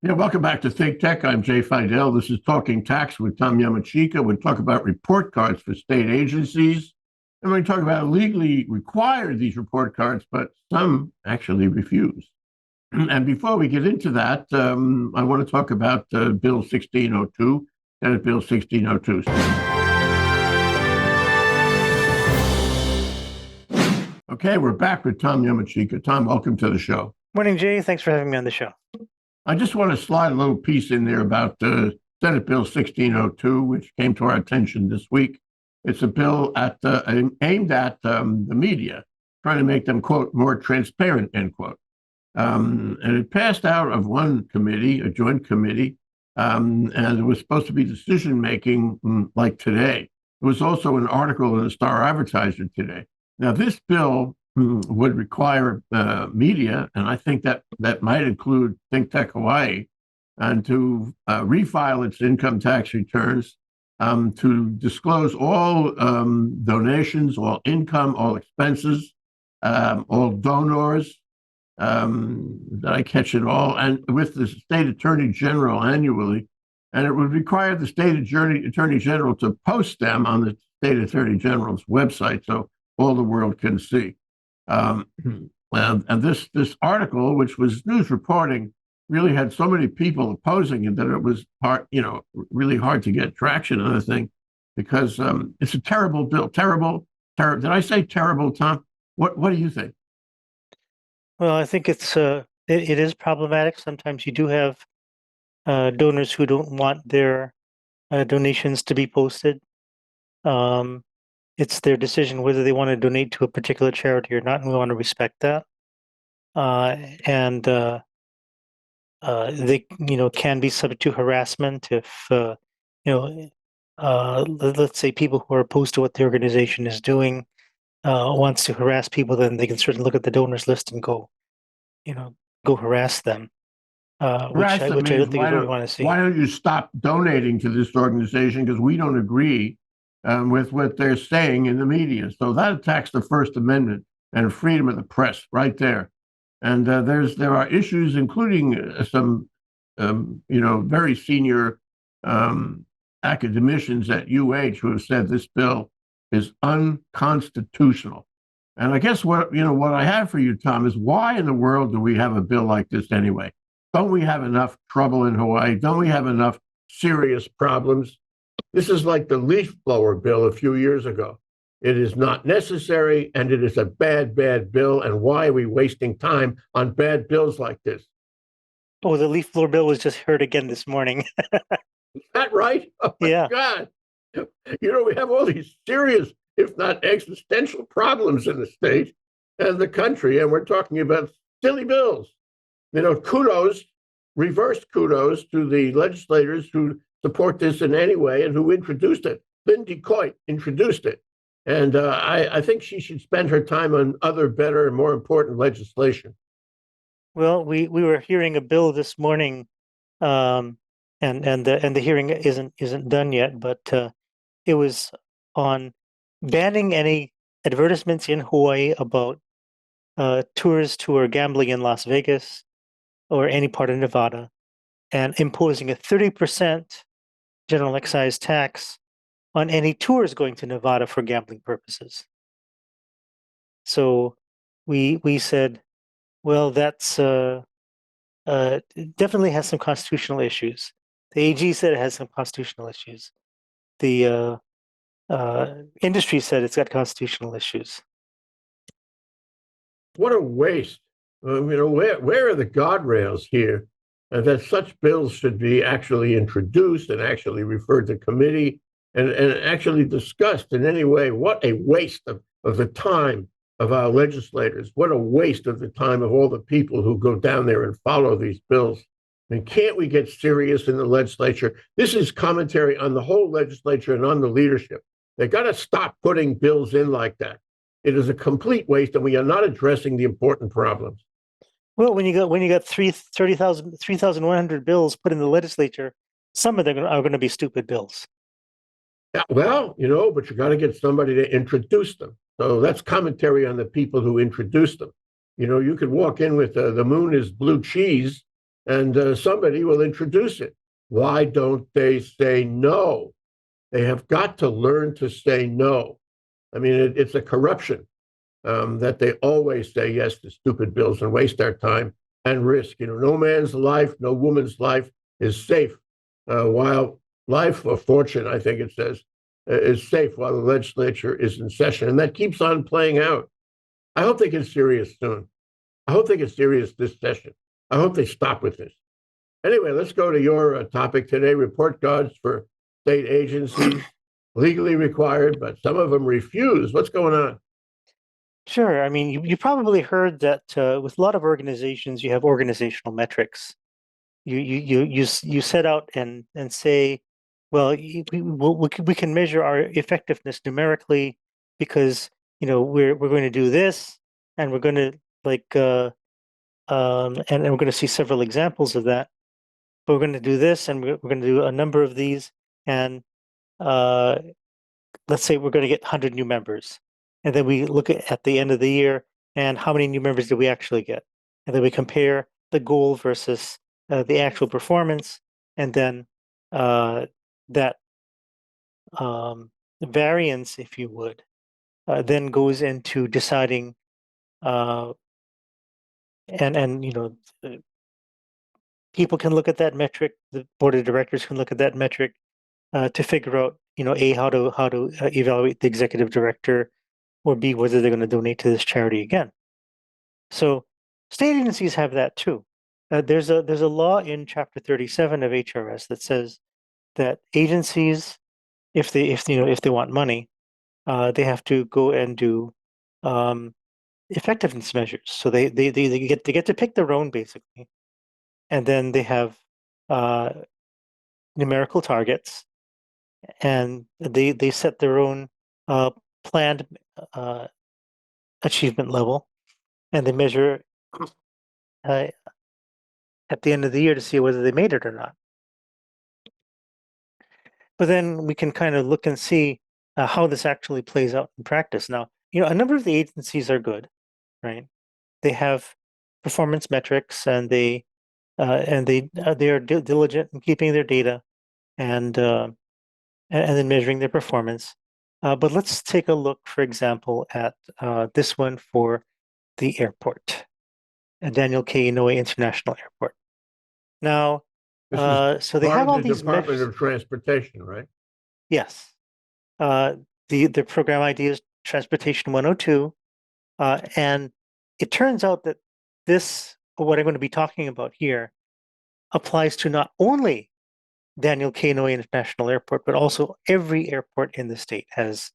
Yeah, welcome back to Think Tech. I'm Jay Fidell. This is Talking Tax with Tom Yamachika. We talk about report cards for state agencies. And we talk about legally require these report cards, but some actually refuse. And before we get into that, I want to talk about Bill 1602, Senate Bill 1602. Okay, we're back with Tom Yamachika. Tom, welcome to the show. Morning, Jay. Thanks for having me on the show. I just want to slide a little piece in there about Senate Bill 1602, which came to our attention this week. It's a bill aimed at the media, trying to make them, quote, more transparent, end quote. And it passed out of one committee, a joint committee, and it was supposed to be decision-making like today. It was also an article in the Star Advertiser today. Now, this bill would require media, and I think that might include Think Tech Hawaii, and to refile its income tax returns, to disclose all donations, all income, all expenses, all donors. Did I catch it all? And with the state attorney general annually, and it would require the state attorney general to post them on the state attorney general's website so all the world can see. And this article, which was news reporting, really had so many people opposing it that it was hard, really hard to get traction on the thing, because it's a terrible bill. Terrible. Did I say terrible, Tom? What do you think? Well, I think it is problematic. Sometimes you do have donors who don't want their donations to be posted. It's their decision whether they want to donate to a particular charity or not, and we want to respect that. And they, can be subject to harassment if, let's say people who are opposed to what the organization is doing wants to harass people, then they can certainly look at the donors list and go harass them. Which I don't think is what we want to see. Why don't you stop donating to this organization because we don't agree with what they're saying in the media? So that attacks the First Amendment and freedom of the press right there. And there are issues, including some very senior academicians at UH who have said this bill is unconstitutional. And I guess what I have for you, Tom, is why in the world do we have a bill like this anyway? Don't we have enough trouble in Hawaii? Don't we have enough serious problems? This is like the leaf blower bill a few years ago. It is not necessary, and it is a bad, bad bill. And why are we wasting time on bad bills like this? Oh, the leaf blower bill was just heard again this morning. Is that right? Oh, my yeah. God. We have all these serious, if not existential problems in the state and the country, and we're talking about silly bills. Kudos, reverse kudos to the legislators who support this in any way and who introduced it. Lindy Coit introduced it. And I think she should spend her time on other better and more important legislation. Well, we were hearing a bill this morning, and the hearing isn't done yet, but it was on banning any advertisements in Hawaii about tourists who are gambling in Las Vegas or any part of Nevada, and imposing a 30% general excise tax on any tours going to Nevada for gambling purposes. So we said, well, that's definitely has some constitutional issues. The AG said it has some constitutional issues. The industry said it's got constitutional issues. What a waste. Where are the guardrails here that such bills should be actually introduced and actually referred to committee and actually discussed in any way? What a waste of the time of our legislators. What a waste of the time of all the people who go down there and follow these bills. And can't we get serious in the legislature? This is commentary on the whole legislature and on the leadership. They got to stop putting bills in like that. It is a complete waste, and we are not addressing the important problems. Well, when you got 3,100 bills put in the legislature, some of them are going to be stupid bills. Yeah, well, but you got to get somebody to introduce them. So that's commentary on the people who introduced them. You could walk in with the moon is blue cheese, and somebody will introduce it. Why don't they say no? They have got to learn to say no. I mean, it's a corruption that they always say yes to stupid bills and waste their time and risk. No man's life, no woman's life is safe while life or fortune, I think it says, is safe while the legislature is in session. And that keeps on playing out. I hope they get serious soon. I hope they get serious this session. I hope they stop with this. Anyway, let's go to your topic today, report cards for state agencies, legally required, but some of them refuse. What's going on? Sure. I mean, you probably heard that with a lot of organizations, you have organizational metrics. You set out and say, well, we can measure our effectiveness numerically because we're going to do this, and we're going to and we're going to see several examples of that. But we're going to do this, and we're going to do a number of these, and uh, let's say we're going to get 100 new members, and then we look at the end of the year and how many new members did we actually get, and then we compare the goal versus the actual performance, and then that variance, if you would, then goes into deciding, uh, and people can look at that metric. The board of directors can look at that metric to figure out, A, how to evaluate the executive director, or B, whether they're going to donate to this charity again. So state agencies have that too. There's a law in Chapter 37 of HRS that says that agencies, if they want money, they have to go and do effectiveness measures. So they get to pick their own, basically, and then they have uh, numerical targets, and they set their own planned uh, achievement level, and they measure uh, at the end of the year to see whether they made it or not. But then we can kind of look and see how this actually plays out in practice. Now, a number of the agencies are good, right? They have performance metrics, and they are diligent in keeping their data, and then measuring their performance. But let's take a look, for example, at this one for the airport, Daniel K. Inouye International Airport. Now, This is so they part have of all the these Department measures. of Transportation, right? Yes. The program ID is Transportation 102. And it turns out that what I'm going to be talking about here, applies to not only Daniel K. Inouye International Airport, but also every airport in the state has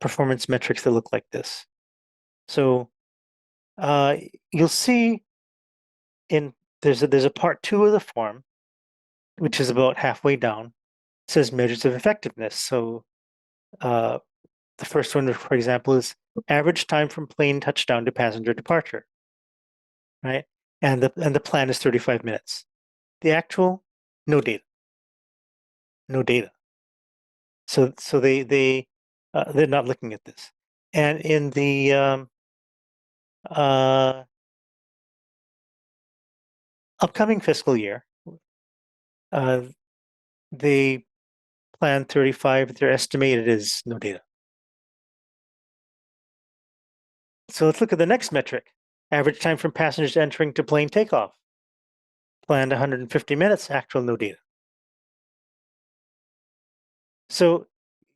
performance metrics that look like this. So you'll see there's a part 2 of the form, which is about halfway down. It says measures of effectiveness. So the first one, for example, is average time from plane touchdown to passenger departure, right? And the plan is 35 minutes. The actual, no data, no data. So they're not looking at this. And in the upcoming fiscal year, they plan 35. Their estimated is no data. So let's look at the next metric: average time from passengers entering to plane takeoff. Planned 150 minutes. Actual, no data. So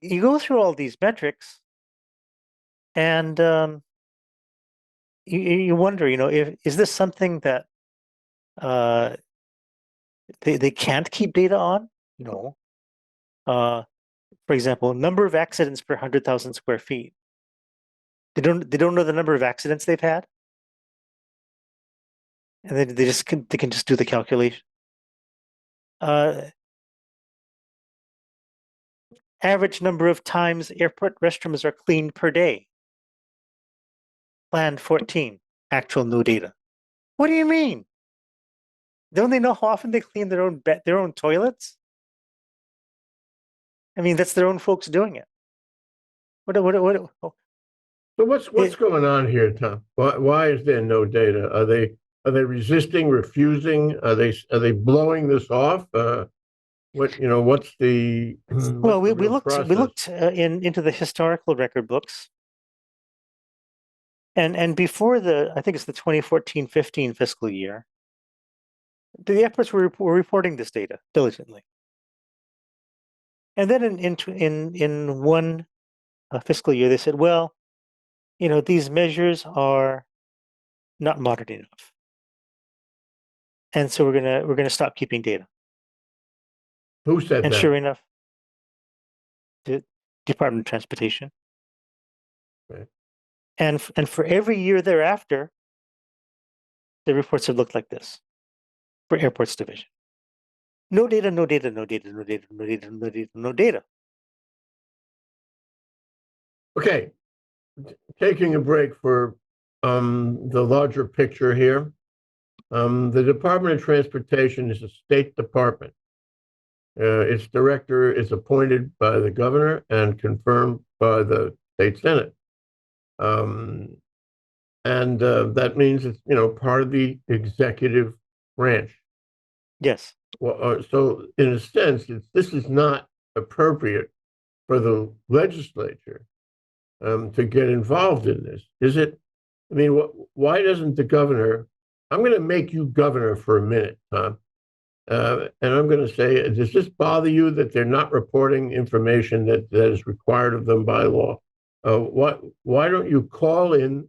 you go through all these metrics, and you wonder, is this something that they can't keep data on? No. For example, number of accidents per 100,000 square feet. They don't know the number of accidents they've had, and they can just do the calculation. Average number of times airport restrooms are cleaned per day. Planned 14. Actual, no data. What do you mean? Don't they know how often they clean their own toilets? I mean, that's their own folks doing it. So what's going on here, Tom? Why is there no data? Are they Are they resisting, refusing? Are they blowing this off? What's the Well, what's the we real looked process? into the historical record books, and before I think it's the 2014-15 fiscal year, the airports were reporting this data diligently. And then in one fiscal year, they said, well, these measures are not modern enough, and so we're gonna stop keeping data. Who said And that? sure enough, the Department of Transportation, Right. and for every year thereafter, the reports have looked like this for airports division. No data, no data, no data, no data, no data, no data, no data. Okay, taking a break for the larger picture here. The Department of Transportation is a state department. Its director is appointed by the governor and confirmed by the state senate. Um, and that means it's part of the executive branch. Yes. Well, so in a sense, this is not appropriate for the legislature to get involved in this, is it? I mean, why doesn't the governor? I'm going to make you governor for a minute, Tom, and I'm going to say, does this bother you that they're not reporting information that is required of them by law? Why don't you call in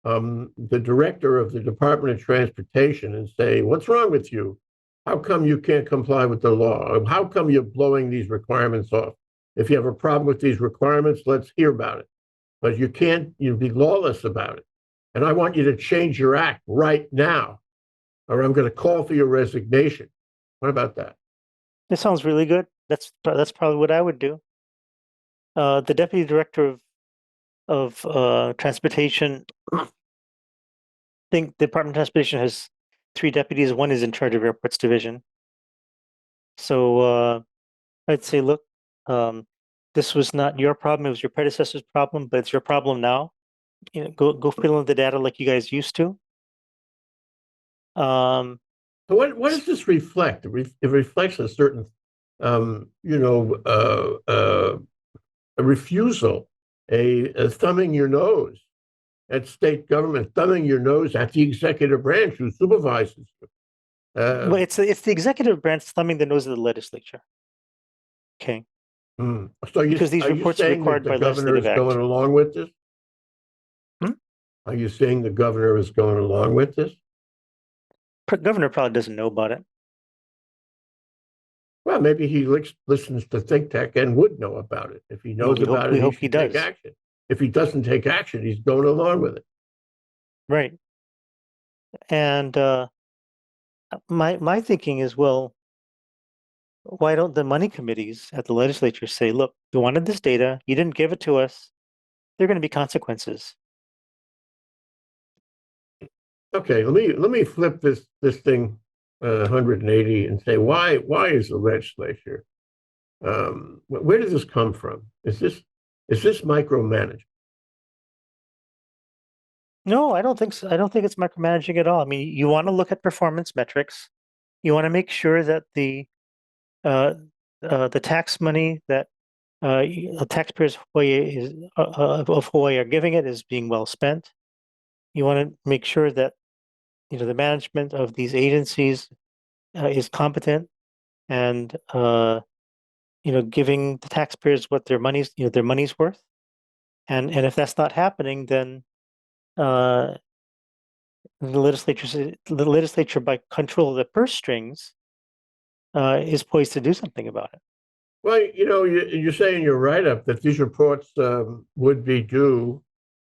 the director of the Department of Transportation and say, what's wrong with you? How come you can't comply with the law? How come you're blowing these requirements off? If you have a problem with these requirements, let's hear about it. But you can't, be lawless about it. And I want you to change your act right now, or I'm going to call for your resignation. What about that? This sounds really good. That's probably what I would do. The deputy director of transportation, I think the Department of Transportation has 3 deputies. One is in charge of airports division. So I'd say, look, this was not your problem. It was your predecessor's problem, but it's your problem now. Go fill in the data like you guys used to. So what does this reflect? It reflects a certain, a refusal, a thumbing your nose at state government, thumbing your nose at the executive branch who supervises you. Well, it's the executive branch thumbing the nose of the legislature. Okay, So because these are you reports are saying that required the by governor legislative is going act. along with this? Hmm? Are you saying the governor is going along with this? Governor probably doesn't know about it. Well, maybe he listens to think tank and would know about it. If he Well, knows about we it, he hope he should take does. action. If he doesn't take action, he's going along with it. Right. And my thinking is, well, why don't the money committees at the legislature say, look, you wanted this data, you didn't give it to us, there are going to be consequences. Okay, let me flip this thing 180 and say why is the legislature where does this come from? Is this micromanagement? No, I don't think so. I don't think it's micromanaging at all. I mean, you want to look at performance metrics. You want to make sure that uh, the tax money that the taxpayers of Hawaii are giving it is being well spent. You want to make sure that the management of these agencies is competent and giving the taxpayers what their money's worth. And if that's not happening, then uh, the legislature by control of the purse strings is poised to do something about it. Well, you say in your write-up that these reports would be due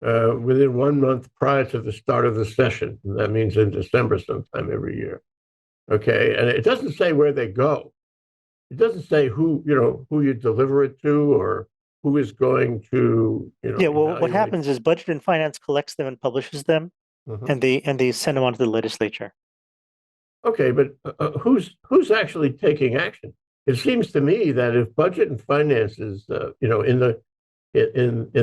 within 1 month prior to the start of the session. And that means in December sometime every year. Okay, and it doesn't say where they go. It doesn't say who you deliver it to or who is going to Yeah, well, what evaluate. happens is Budget and Finance collects them and publishes them, Mhm. and they send them on to the legislature. Okay, but who's actually taking action? It seems to me that if budget and finances, in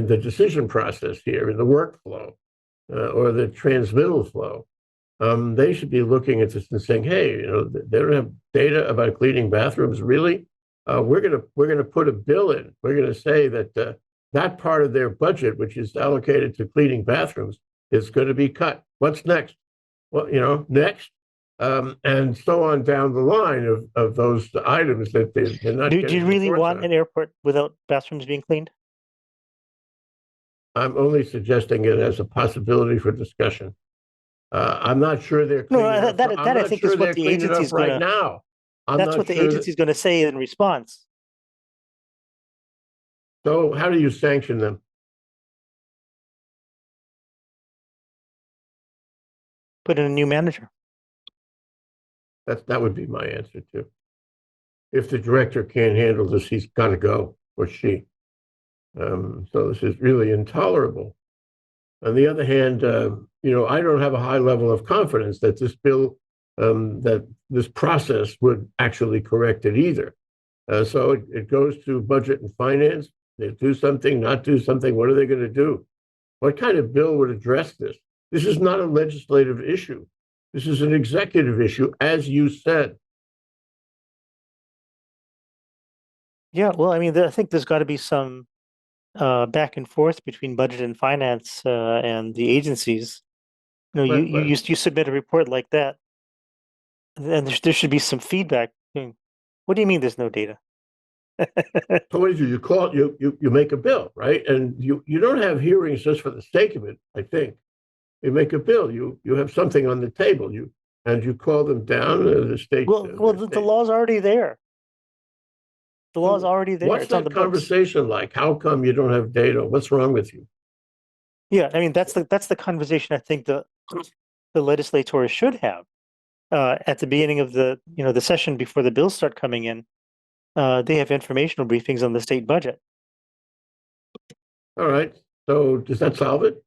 the decision process here, in the workflow or the transmittal flow, they should be looking at this and saying, "Hey, they don't have data about cleaning bathrooms, really? We're gonna put a bill in. We're gonna say that that part of their budget, which is allocated to cleaning bathrooms, is going to be cut. What's next? Well, next." And so on down the line of those items that they're not Do you getting really reports want on. an airport without bathrooms being cleaned? I'm only suggesting it as a possibility for discussion. I'm not sure they're No, clean enough. I'm that I not think sure is what they're the clean agency enough is right gonna. now. I'm That's not what the sure agency is gonna say in response. so how do you sanction them? Put in a new manager. That would be my answer too. If the director can't handle this, he's got to go, or she. So this is really intolerable. On the other hand, I don't have a high level of confidence that this bill, that this process would actually correct it either. So it goes to budget and finance. They do something, not do something. What are they going to do? What kind of bill would address this? This is not a legislative issue. This is an executive issue, as you said. Yeah, well, I mean, I think there's got to be some back and forth between budget and finance and the agencies. But, You submit a report like that, and there should be some feedback. What do you mean there's no data? so what do? You call it, you make a bill, right? And you don't have hearings just for the sake of it, I think. You make a bill, you have something on the table, you call them down, the state. Well, the law's already there. The law's So already there. what's It's on that the books. conversation like? How come you don't have data? What's wrong with you? Yeah, I mean that's the conversation I think the legislators should have at the beginning of the session before the bills start coming in. They have informational briefings on the state budget. All right. So does that solve it?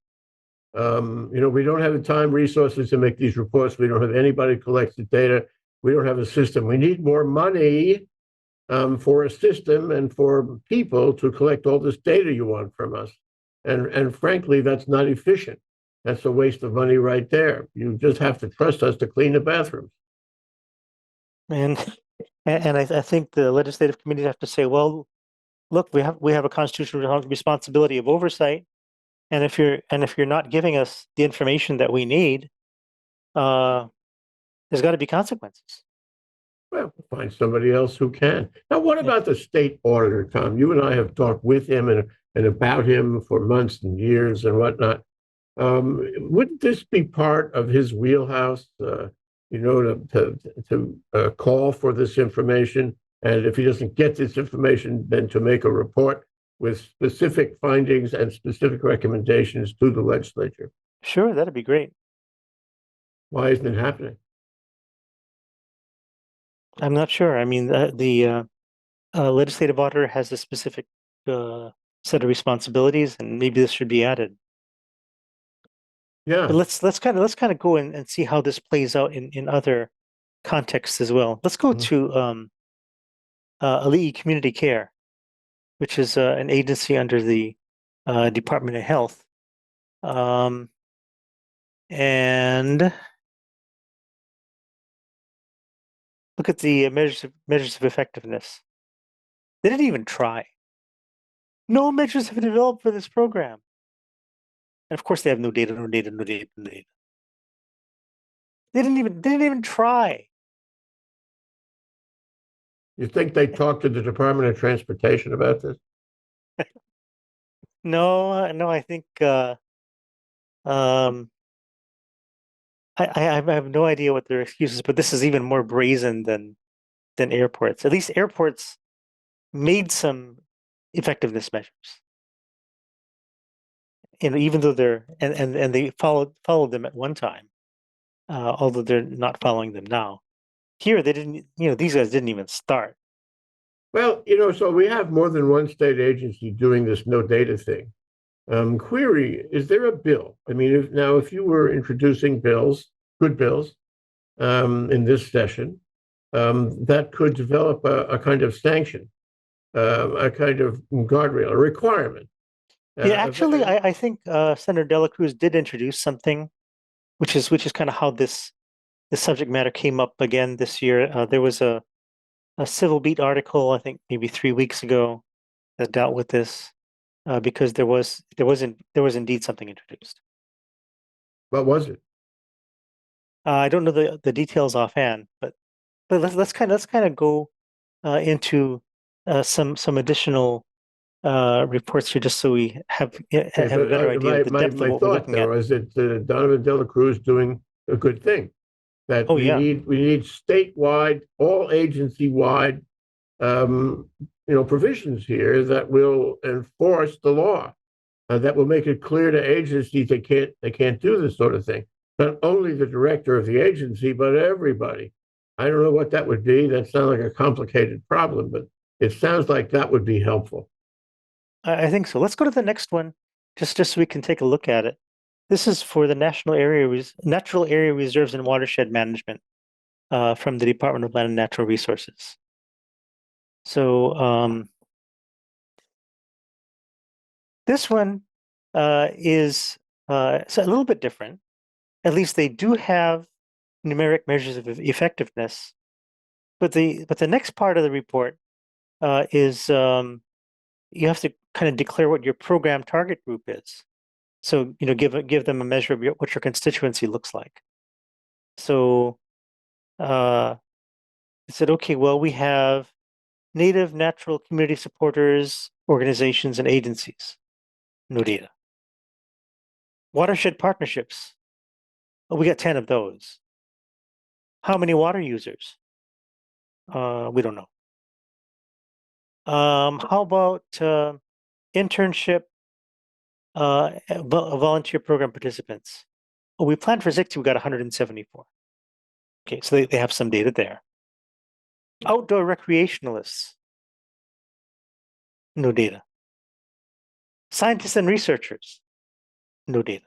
We don't have the time, resources to make these reports. We don't have anybody collects the data. We don't have a system. We need more money for a system and for people to collect all this data you want from us. And frankly, that's not efficient. That's a waste of money right there. You just have to trust us to clean the bathrooms. And I think the legislative committee have to say, well, look, we have a constitutional responsibility of oversight, and if you're not giving us the information that we need, uh, there's got to be consequences. Well, find somebody else who can. Now, what Yeah. about the state auditor, Tom? You and I have talked with him and about him for months and years and whatnot. Wouldn't this be part of his wheelhouse, to call for this information? And if he doesn't get this information, then to make a report with specific findings and specific recommendations to the legislature. Sure, that'd be great. Why isn't it happening? I'm not sure. I mean, the legislative auditor has a specific set of responsibilities, and maybe this should be added. But Yeah. let's kind of go and see how this plays out in other contexts as well. Let's go Mhm. to Ali'i Community Care, which is an agency under the Department of Health. Um, and look at the measures of effectiveness. They didn't even try. No measures have been developed for this program. And of course, they have no data, no data, no data, no data. They didn't even try. You think they talked to the Department of Transportation about this? No, I think um, I have no idea what their excuses, but this is even more brazen than airports. At least airports made some effectiveness measures. Even though and they followed them at one time, although they're not following them now. Here they didn't, these guys didn't even start. Well, so we have more than one state agency doing this no data thing. Query, is there a bill? I mean, if you were introducing bills, good bills, in this session, that could develop a kind of sanction, a kind of guardrail, a requirement. Yeah, actually, I think Senator Dela Cruz did introduce something which is kind of how this subject matter came up again this year. There was a Civil Beat article, I think maybe 3 weeks ago, that dealt with this because there was indeed something introduced. What was it? I don't know the details offhand, but let's kind of go into some additional reports here, just so we have Okay, a better idea of the depth of my what we're thought looking there at. was that Donovan De La Cruz doing a good thing. That Oh yeah, we need statewide, all agency wide, provisions here that will enforce the law, that will make it clear to agencies they can't do this sort of thing. Not only the director of the agency, but everybody. I don't know what that would be. That sounds like a complicated problem, but it sounds like that would be helpful. I think so. Let's go to the next one, just so we can take a look at it. This is for the Natural Area Reserves and Watershed Management from the Department of Land and Natural Resources. So this one is it's a little bit different. At least they do have numeric measures of effectiveness, but the next part of the report is you have to kind of declare what your program target group is. So give them a measure of what your constituency looks like. So it said, okay, well, we have native natural community supporters, organizations, and agencies. No data. Watershed partnerships. Oh, we got 10 of those. How many water users? We don't know. How about internship, volunteer program participants? Oh, we planned for 60, we got 174. Okay, so they have some data there. Outdoor recreationalists, no data. Scientists and researchers, no data.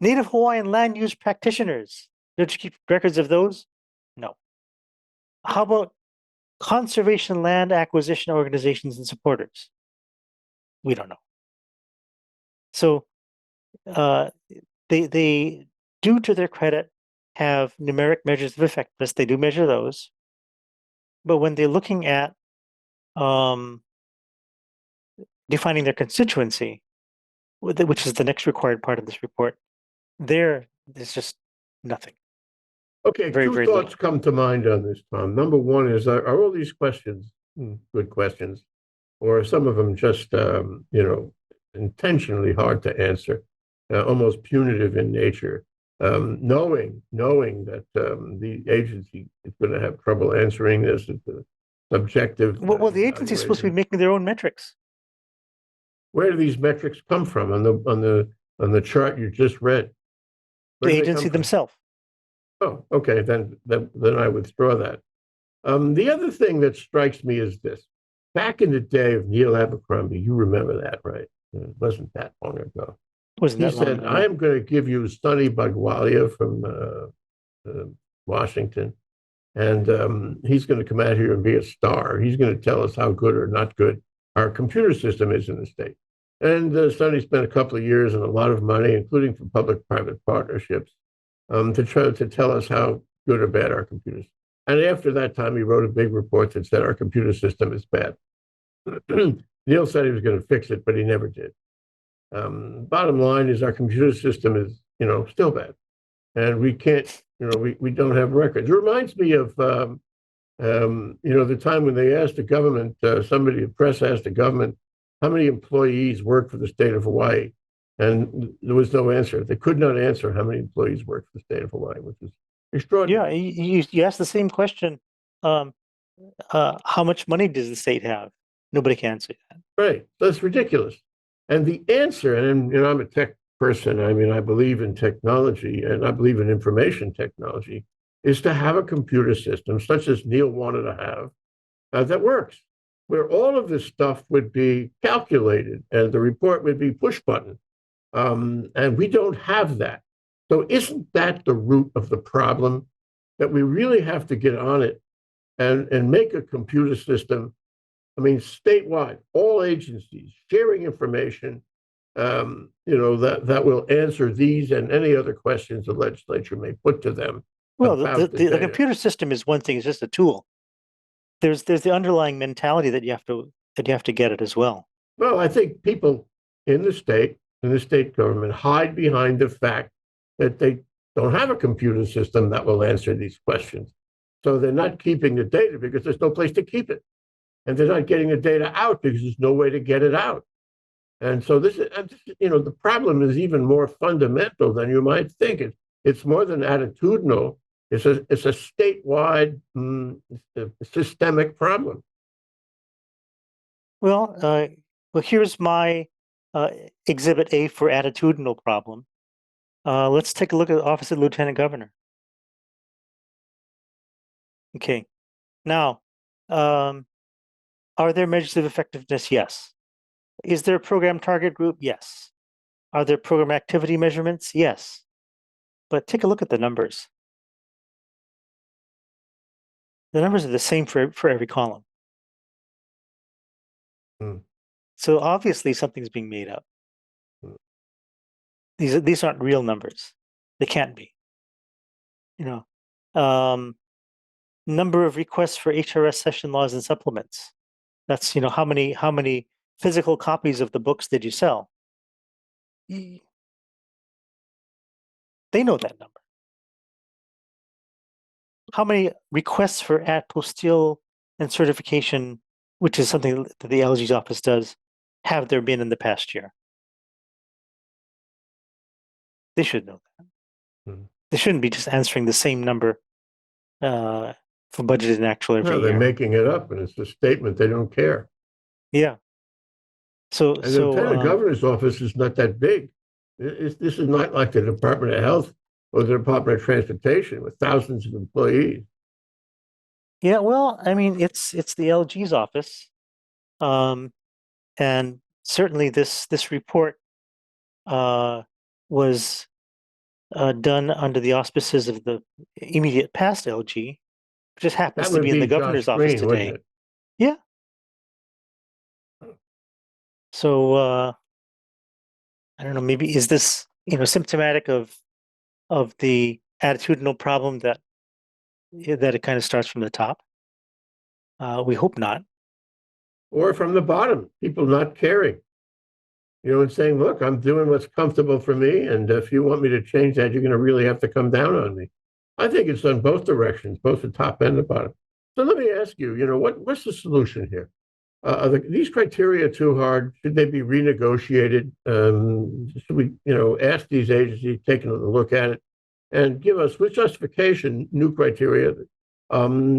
Native Hawaiian land use practitioners, don't you keep records of those? No. How about conservation land acquisition organizations and supporters? We don't know. So they do, to their credit, have numeric measures of effectiveness. They do measure those. But when they're looking at defining their constituency, which is the next required part of this report, there's just nothing. Okay, Very, two very thoughts little. come to mind on this, Tom. Number one is, are all these questions good questions, or are some of them just, intentionally hard to answer, almost punitive in nature, knowing that the agency is going to have trouble answering this. It's a subjective Well, the agency is supposed to be evaluation. making their own metrics. Where do these metrics come from on the chart you just read? Where The do they agency come from? themselves. Oh, okay, then I withdraw that. The other thing that strikes me is this. Back in the day of Neil Abercrombie, you remember that, right? It wasn't that long ago. Wasn't He that long said, ago? I No. am going to give you Sonny Bagwalia from Washington, and he's going to come out here and be a star. He's going to tell us how good or not good our computer system is in the state. And Sonny spent a couple of years and a lot of money, including for public-private partnerships, to try to tell us how good or bad our computers. And after that time, he wrote a big report that said our computer system is bad. Neil said he was going to fix it, but he never did. Bottom line is our computer system is, still bad, and we can't, we don't have records. It reminds me of, the time when they asked the government, somebody, the press asked the government, how many employees work for the state of Hawaii, and there was no answer. They could not answer how many employees work for the state of Hawaii, which is extraordinary. Yeah, you asked the same question. Um, how much money does the state have? Nobody can answer that. Right. That's ridiculous. And the answer, and I'm a tech person. I mean, I believe in technology and I believe in information technology, is to have a computer system such as Neil wanted to have that works, where all of this stuff would be calculated and the report would be push button. And we don't have that. So isn't that the root of the problem, that we really have to get on it and make a computer system, I mean, statewide, all agencies sharing information, that will answer these and any other questions the legislature may put to them Well, about the the data. computer system is one thing; it's just a tool. There's the underlying mentality that you have to get it as well. Well, I think people in the state government, hide behind the fact that they don't have a computer system that will answer these questions. So they're not keeping the data because there's no place to keep it. And they're not getting the data out because there's no way to get it out. And so the problem is even more fundamental than you might think. It's more than attitudinal. It's a statewide, systemic problem. Well, here's my Exhibit A for attitudinal problem. Let's take a look at the Office of Lieutenant Governor. Okay, now, are there measures of effectiveness? Yes. Is there a program target group? Yes. Are there program activity measurements? Yes. But take a look at the numbers. The numbers are the same for every column. So obviously something's being made up. These aren't real numbers. They can't be. Number of requests for HRS session laws and supplements. That's how many physical copies of the books did you sell? They know that number. How many requests for apostille and certification, which is something that the LG's office does, have there been in the past year? They should know that. They shouldn't be just answering the same number for budgeted and actual every year. They're making it up, and it's a statement. They don't care. Yeah. And the lieutenant governor's office is not that big. This is not like the Department of Health or the Department of Transportation with thousands of employees. Yeah, well, I mean, it's the LG's office, and certainly this report was done under the auspices of the immediate past LG, which just happens to be in the governor's office today. Yeah. So I don't know. Maybe is this symptomatic of the attitudinal problem that it kind of starts from the top? We hope not. Or from the bottom, people not caring. And saying, look, I'm doing what's comfortable for me. And if you want me to change that, you're going to really have to come down on me. I think it's on both directions, both the top and the bottom. So let me ask you, what's the solution here? Are these criteria too hard? Should they be renegotiated? Should we, ask these agencies, taking a look at it and give us with justification new criteria?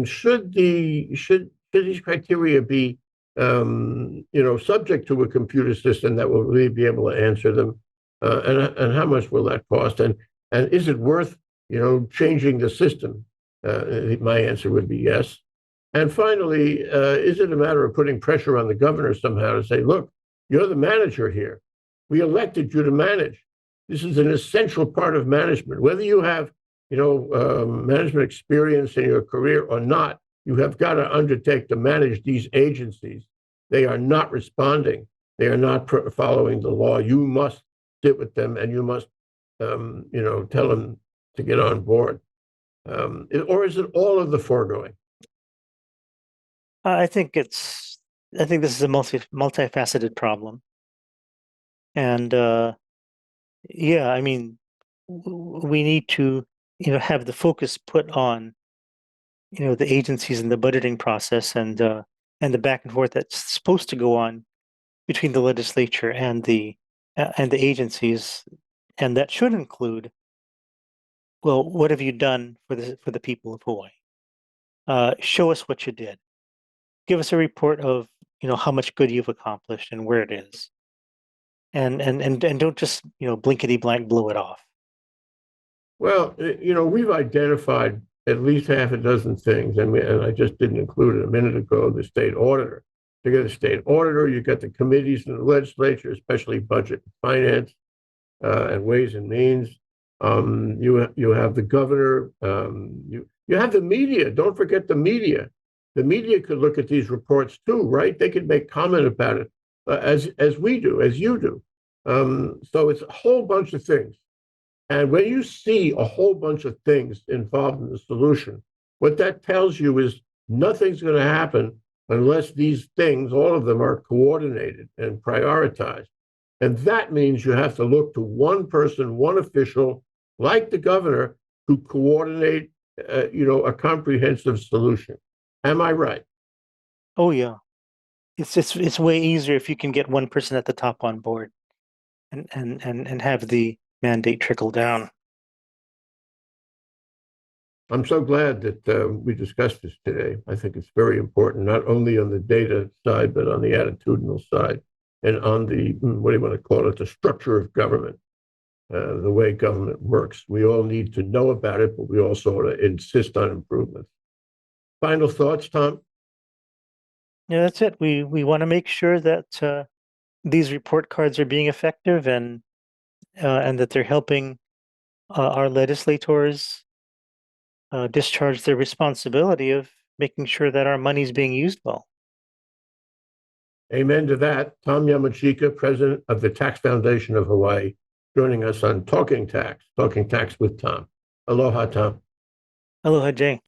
Should these criteria be subject to a computer system that will really be able to answer them? And how much will that cost? And is it worth, changing the system? My answer would be yes. And finally, is it a matter of putting pressure on the governor somehow to say, look, you're the manager here. We elected you to manage. This is an essential part of management. Whether you have, management experience in your career or not, you have got to undertake to manage these agencies. They are not responding. They are not following the law. You must sit with them and you must, tell them to get on board. Or is it all of the foregoing? I think this is a multifaceted problem. And yeah, I mean, we need to, have the focus put on the agencies and the budgeting process and the back and forth that's supposed to go on between the legislature and the agencies, and that should include, well, what have you done for the people of Hawaii? Show us what you did. Give us a report of how much good you've accomplished and where it is, and don't just blinkety blank blow it off. Well, we've identified at least half a dozen things, and I just didn't include it a minute ago, the state auditor. You get a state auditor, you get the committees in the legislature, especially budget and finance and ways and means. You have the governor, you have the media. Don't forget the media. The media could look at these reports too, right? They could make comment about it as we do, as you do. So it's a whole bunch of things. And when you see a whole bunch of things involved in the solution, what that tells you is nothing's going to happen unless these things, all of them, are coordinated and prioritized. And that means you have to look to one person, one official, like the governor, who coordinate, a comprehensive solution. Am I right? Oh yeah. It's way easier if you can get one person at the top on board and have the mandate trickle down. I'm so glad that we discussed this today. I think it's very important, not only on the data side, but on the attitudinal side and on the, what do you want to call it, the structure of government, the way government works. We all need to know about it, but we also ought to insist on improvements. Final thoughts, Tom? Yeah, that's it. We want to make sure that these report cards are being effective and that they're helping our legislators discharge their responsibility of making sure that our money is being used well. Amen to that. Tom Yamachika, president of the Tax Foundation of Hawaii, joining us on Talking Tax with Tom. Aloha, Tom. Aloha, Jay.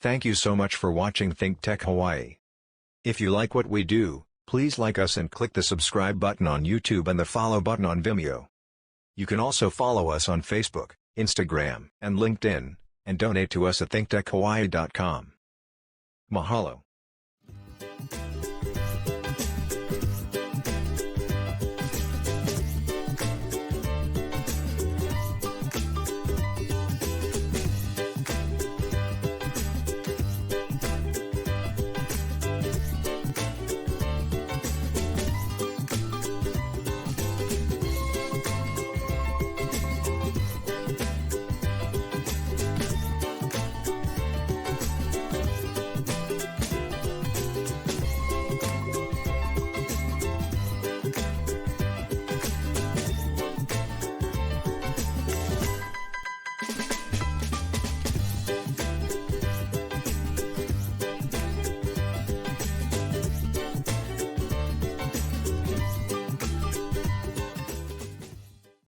Thank you so much for watching Think Tech Hawaii. If you like what we do, please like us and click the subscribe button on YouTube and the follow button on Vimeo. You can also follow us on Facebook, Instagram, and LinkedIn, and donate to us at thinktechhawaii.com. Mahalo.